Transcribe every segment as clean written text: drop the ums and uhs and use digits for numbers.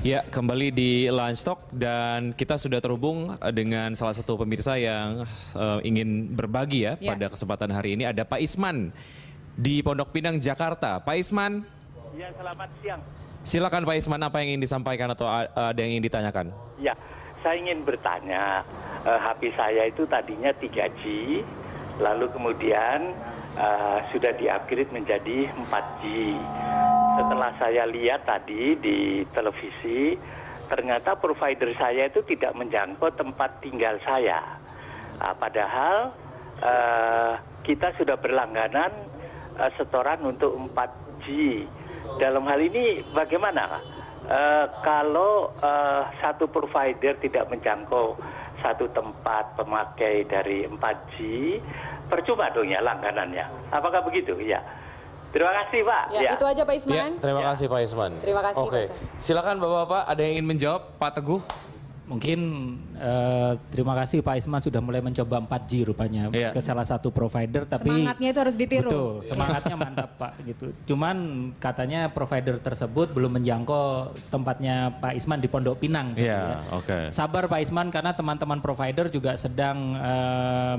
Ya, kembali di Lunch Talk dan kita sudah terhubung dengan salah satu pemirsa yang ingin berbagi ya pada kesempatan hari ini. Ada Pak Isman di Pondok Pinang, Jakarta. Pak Isman. Ya, selamat siang. Silakan Pak Isman, apa yang ingin disampaikan atau ada yang ingin ditanyakan? Ya, saya ingin bertanya, HP saya itu tadinya 3G, lalu kemudian sudah di-upgrade menjadi 4G. Setelah saya lihat tadi di televisi, ternyata provider saya itu tidak menjangkau tempat tinggal saya. Padahal kita sudah berlangganan setoran untuk 4G. Dalam hal ini bagaimana? Kalau satu provider tidak menjangkau satu tempat pemakai dari 4G, percuma dong ya langganannya. Apakah begitu? Ya. Terima kasih Pak. Ya, itu aja Pak Isman. Ya, terima kasih Pak Isman. Terima kasih. Oke, silakan Bapak-bapak, ada yang ingin menjawab? Pak Teguh? Mungkin terima kasih Pak Isman sudah mulai mencoba 4G rupanya ke salah satu provider, tapi semangatnya itu harus ditiru. Betul, semangatnya mantap Pak gitu. Cuman katanya provider tersebut belum menjangkau tempatnya Pak Isman di Pondok Pinang. Gitu ya. Sabar Pak Isman, karena teman-teman provider juga sedang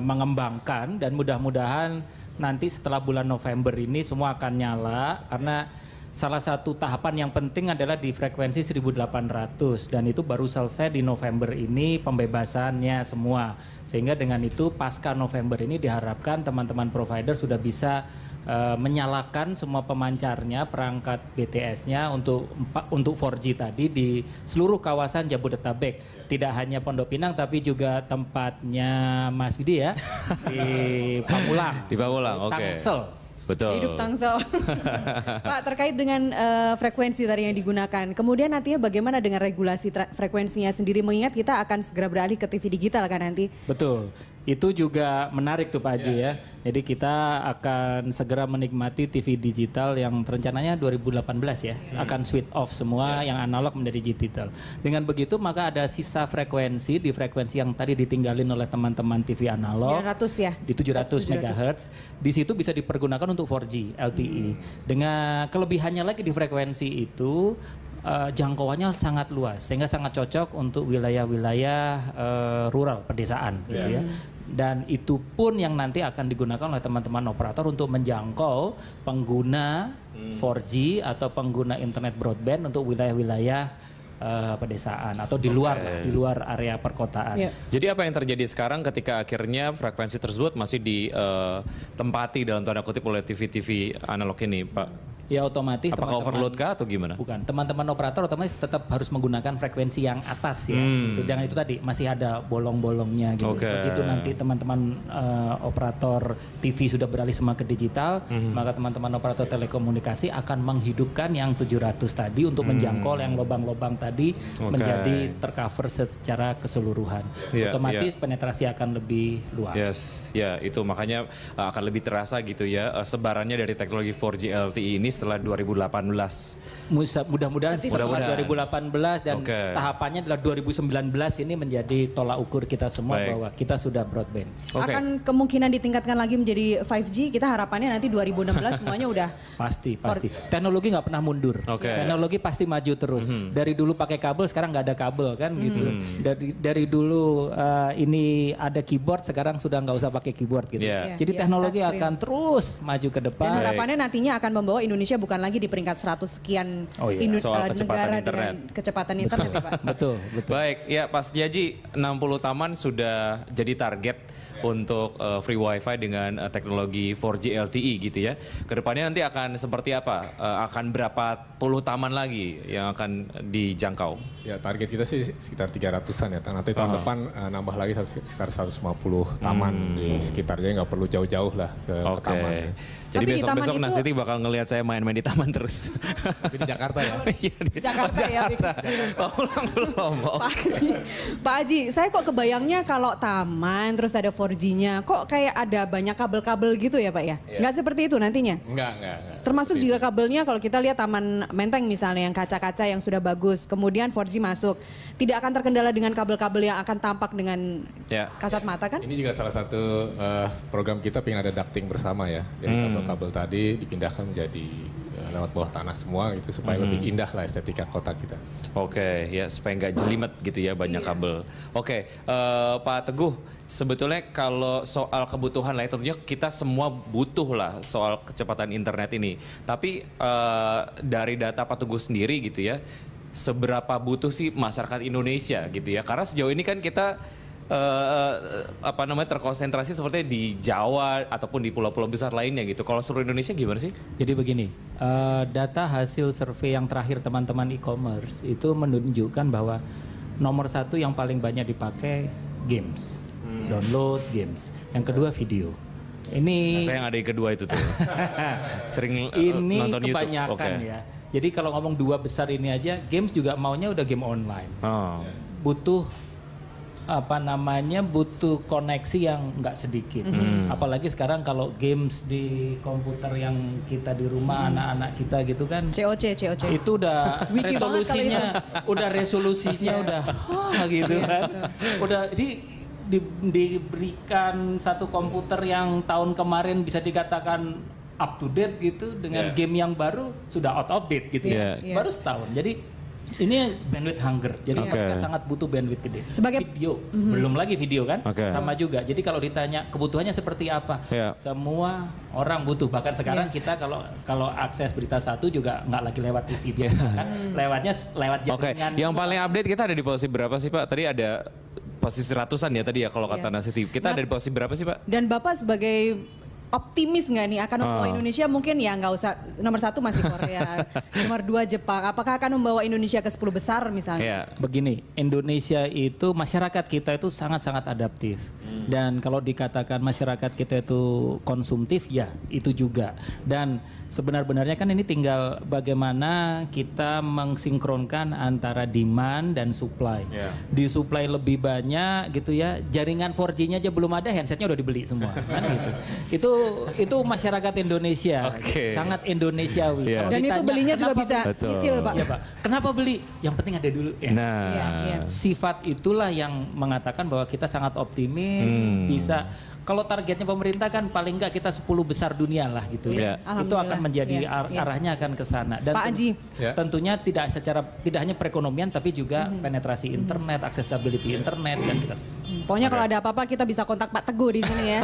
mengembangkan dan mudah-mudahan nanti setelah bulan November ini semua akan nyala, karena salah satu tahapan yang penting adalah di frekuensi 1800 dan itu baru selesai di November ini pembebasannya semua. Sehingga dengan itu pasca November ini diharapkan teman-teman provider sudah bisa menyalakan semua pemancarnya, perangkat BTS-nya untuk 4G tadi di seluruh kawasan Jabodetabek. Tidak hanya Pondok Pinang tapi juga tempatnya Mas Widi ya di Pamulang. Di Pamulang, oke. Tangsel. Betul. Hidup Tangsel. Pak, terkait dengan frekuensi tadi yang digunakan, kemudian nantinya bagaimana dengan regulasi frekuensinya sendiri, mengingat kita akan segera beralih ke TV digital kan nanti? Betul. Itu juga menarik tuh Pak Haji ya. Jadi kita akan segera menikmati TV digital yang rencananya 2018 ya. Akan switch off semua yang analog menjadi digital. Dengan begitu maka ada sisa frekuensi di frekuensi yang tadi ditinggalin oleh teman-teman TV analog. 900 ya? Di 700 MHz. Di situ bisa dipergunakan untuk 4G LTE. Dengan kelebihannya lagi di frekuensi itu jangkauannya sangat luas sehingga sangat cocok untuk wilayah-wilayah rural pedesaan gitu ya. Dan itu pun yang nanti akan digunakan oleh teman-teman operator untuk menjangkau pengguna 4G atau pengguna internet broadband untuk wilayah-wilayah pedesaan atau di luar area perkotaan. Jadi apa yang terjadi sekarang ketika akhirnya frekuensi tersebut masih ditempati dalam tanda kutip oleh TV-TV analog ini, Pak? Ya otomatis. Apakah overload kah atau gimana? Bukan, teman-teman operator otomatis tetap harus menggunakan frekuensi yang atas ya. Gitu. Dan itu tadi masih ada bolong-bolongnya gitu. Begitu nanti teman-teman operator TV sudah beralih semua ke digital, maka teman-teman operator telekomunikasi akan menghidupkan yang 700 tadi untuk menjangkau yang lubang-lubang tadi menjadi tercover secara keseluruhan. Otomatis penetrasi akan lebih luas. Ya, itu makanya akan lebih terasa gitu ya sebarannya dari teknologi 4G LTE ini setelah 2018. Mudah-mudahan setelah 2018 dan tahapannya adalah 2019 ini menjadi tolak ukur kita semua bahwa kita sudah broadband. Akan kemungkinan ditingkatkan lagi menjadi 5G, kita harapannya nanti 2016 semuanya udah pasti. Teknologi nggak pernah mundur. Teknologi pasti maju terus. Dari dulu pakai kabel, sekarang nggak ada kabel kan gitu. Dari dulu ini ada keyboard, sekarang sudah nggak usah pakai keyboard gitu. Jadi teknologi akan terus maju ke depan. Dan harapannya nantinya akan membawa Indonesia bukan lagi di peringkat 100 sekian negara dengan kecepatan internet ya Pak. Betul. Baik, ya Pak Setiaji, 60 taman sudah jadi target untuk free wifi dengan teknologi 4G LTE gitu ya. Kedepannya nanti akan seperti apa? Akan berapa puluh taman lagi yang akan dijangkau? Ya target kita sih sekitar 300-an ya. Nanti tahun depan nambah lagi sekitar 150 taman di sekitar. Jadi nggak perlu jauh-jauh lah ke taman. Jadi besok-besok Nasiti bakal ngelihat saya main-main di taman terus. Di Jakarta ya? Iya di Jakarta ya. Pulang belum. Pak Haji, saya kok kebayangnya kalau taman terus ada 4G-nya, kok kayak ada banyak kabel-kabel gitu ya Pak ya? Nggak seperti itu nantinya? Enggak. Termasuk juga kabelnya kalau kita lihat Taman Menteng misalnya yang kaca-kaca yang sudah bagus, kemudian 4G masuk. Tidak akan terkendala dengan kabel-kabel yang akan tampak dengan kasat mata kan? Ini juga salah satu program kita pengen ada ducting bersama ya. Jadi kabel-kabel tadi dipindahkan menjadi lewat bawah tanah semua gitu supaya lebih indah lah estetika kota kita. Oke, ya supaya nggak jelimet gitu ya banyak kabel. Oke, Pak Teguh, sebetulnya kalau soal kebutuhan lah, tentunya kita semua butuh lah soal kecepatan internet ini. Tapi dari data Pak Teguh sendiri gitu ya, seberapa butuh sih masyarakat Indonesia gitu ya? Karena sejauh ini kan kita terkonsentrasi seperti di Jawa ataupun di pulau-pulau besar lainnya gitu. Kalau seluruh Indonesia gimana sih? Jadi begini, data hasil survei yang terakhir teman-teman e-commerce itu menunjukkan bahwa nomor 1 yang paling banyak dipakai games, download games. Yang kedua video. Ini saya yang ada yang kedua itu tuh. Sering ini nonton kebanyakan YouTube. ya. Jadi kalau ngomong 2 besar ini aja, games juga maunya udah game online. Butuh butuh koneksi yang nggak sedikit. Apalagi sekarang kalau games di komputer yang kita di rumah anak-anak kita gitu kan. COC. Itu udah resolusinya udah gitu kan. Udah diberikan satu komputer yang tahun kemarin bisa dikatakan up to date gitu dengan game yang baru sudah out of date gitu ya. Baru setahun. Jadi ini bandwidth hunger, jadi mereka sangat butuh bandwidth gede. Sebagai video, belum lagi video kan, sama juga. Jadi kalau ditanya kebutuhannya seperti apa, semua orang butuh. Bahkan sekarang kita kalau akses berita satu juga nggak lagi lewat TV biasa kan, lewat jaringan. Yang paling update kita ada di posisi berapa sih Pak? Tadi ada posisi ratusan ya tadi ya kalau kata Nasi TV. Kita ada di posisi berapa sih Pak? Dan Bapak sebagai optimis nggak nih akan membawa Indonesia, mungkin ya nggak usah nomor 1 masih Korea, nomor 2 Jepang, apakah akan membawa Indonesia ke 10 besar misalnya? Begini, Indonesia itu masyarakat kita itu sangat-sangat adaptif dan kalau dikatakan masyarakat kita itu konsumtif ya itu juga, dan sebenar-benarnya kan ini tinggal bagaimana kita mensinkronkan antara demand dan supply. Di supply lebih banyak gitu ya, jaringan 4G-nya aja belum ada, handsetnya udah dibeli semua kan gitu. Itu masyarakat Indonesia sangat Indonesiawi. Dan itu belinya juga bisa cicil Pak. Iya Pak. Kenapa beli? Yang penting ada dulu. Sifat itulah yang mengatakan bahwa kita sangat optimis bisa. Kalau targetnya pemerintah kan paling enggak kita 10 besar dunia lah gitu ya. Itu akan menjadi arahnya akan ke sana. Dan Pak Aji. Tentunya tidak hanya perekonomian tapi juga penetrasi internet, accessibility internet dan kita. Pokoknya kalau ada apa-apa kita bisa kontak Pak Teguh di sini ya.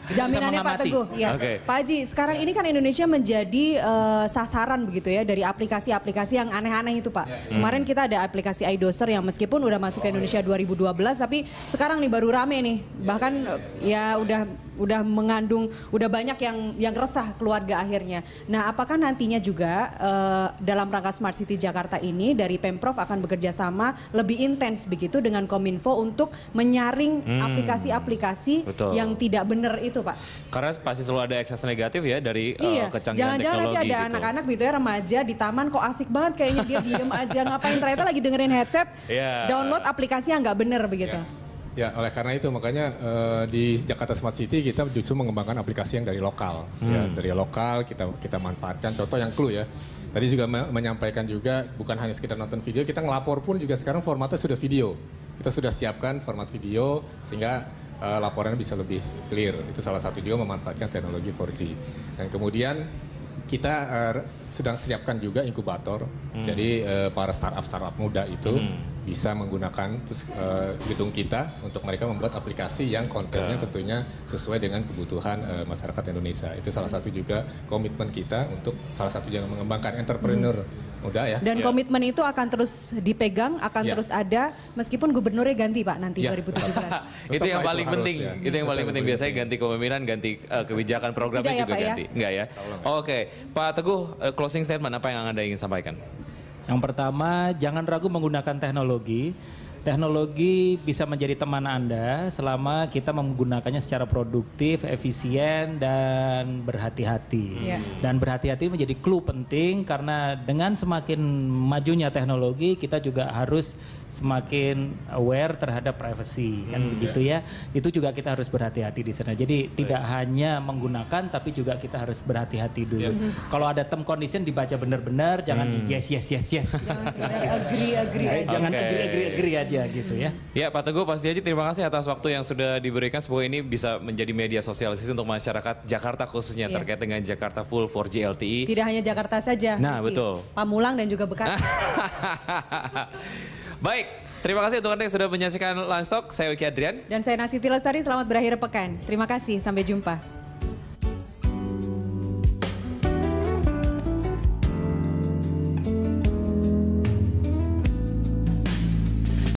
Jaminannya Pak Teguh. Ya. Pak Aji, sekarang ini kan Indonesia menjadi sasaran begitu ya dari aplikasi-aplikasi yang aneh-aneh itu Pak. Kemarin kita ada aplikasi iDozer yang meskipun udah masuk ke Indonesia 2012 tapi sekarang nih baru rame nih. Bahkan ya udah mengandung, udah banyak yang resah keluarga akhirnya. Nah, apakah nantinya juga dalam rangka Smart City Jakarta ini dari Pemprov akan bekerja sama lebih intens begitu dengan Kominfo untuk menyaring aplikasi-aplikasi yang tidak benar itu, Pak? Karena pasti selalu ada ekses negatif ya dari kecanggihan jangan-jangan teknologi. nanti ada anak-anak gitu ya, remaja di taman kok asik banget kayaknya dia diem aja ngapain, ternyata lagi dengerin headset, download aplikasi yang nggak benar begitu. Ya, oleh karena itu makanya di Jakarta Smart City kita justru mengembangkan aplikasi yang dari lokal. Ya, dari lokal kita manfaatkan. Contoh yang clue ya. Tadi juga menyampaikan juga bukan hanya sekedar nonton video, kita ngelapor pun juga sekarang formatnya sudah video. Kita sudah siapkan format video sehingga laporannya bisa lebih clear. Itu salah satu juga memanfaatkan teknologi 4G. Dan kemudian kita sedang siapkan juga inkubator. Jadi para startup muda itu bisa menggunakan gedung kita untuk mereka membuat aplikasi yang kontennya tentunya sesuai dengan kebutuhan masyarakat Indonesia. Itu salah satu juga komitmen kita untuk salah satu yang mengembangkan entrepreneur muda ya. Dan komitmen itu akan terus dipegang, akan terus ada meskipun gubernurnya ganti Pak nanti 2017. Itu yang paling penting. Itu yang paling penting, biasanya ganti kepemimpinan, ganti kebijakan programnya juga ganti. Enggak ya? Oke, Pak Teguh, closing statement apa yang Anda ingin sampaikan? Yang pertama, jangan ragu menggunakan teknologi. Teknologi bisa menjadi teman Anda selama kita menggunakannya secara produktif, efisien, dan berhati-hati. Dan berhati-hati menjadi clue penting karena dengan semakin majunya teknologi, kita juga harus semakin aware terhadap privacy kan begitu ya. Itu juga kita harus berhati-hati di sana. Jadi tidak hanya menggunakan tapi juga kita harus berhati-hati dulu. Kalau ada term condition dibaca benar-benar, jangan di yes. Jangan agree aja. Jangan agree aja gitu ya. Ya Pak Teguh, Pak Setiaji, terima kasih atas waktu yang sudah diberikan. Semoga ini bisa menjadi media sosialisasi untuk masyarakat Jakarta khususnya terkait dengan Jakarta Full 4G LTE. Tidak hanya Jakarta saja. Nah, betul. Pamulang dan juga Bekasi. Baik, terima kasih untuk Anda yang sudah menyaksikan Lunch Talk. Saya Wiki Adrian. Dan saya Nasiti Lestari, selamat berakhir pekan. Terima kasih, sampai jumpa.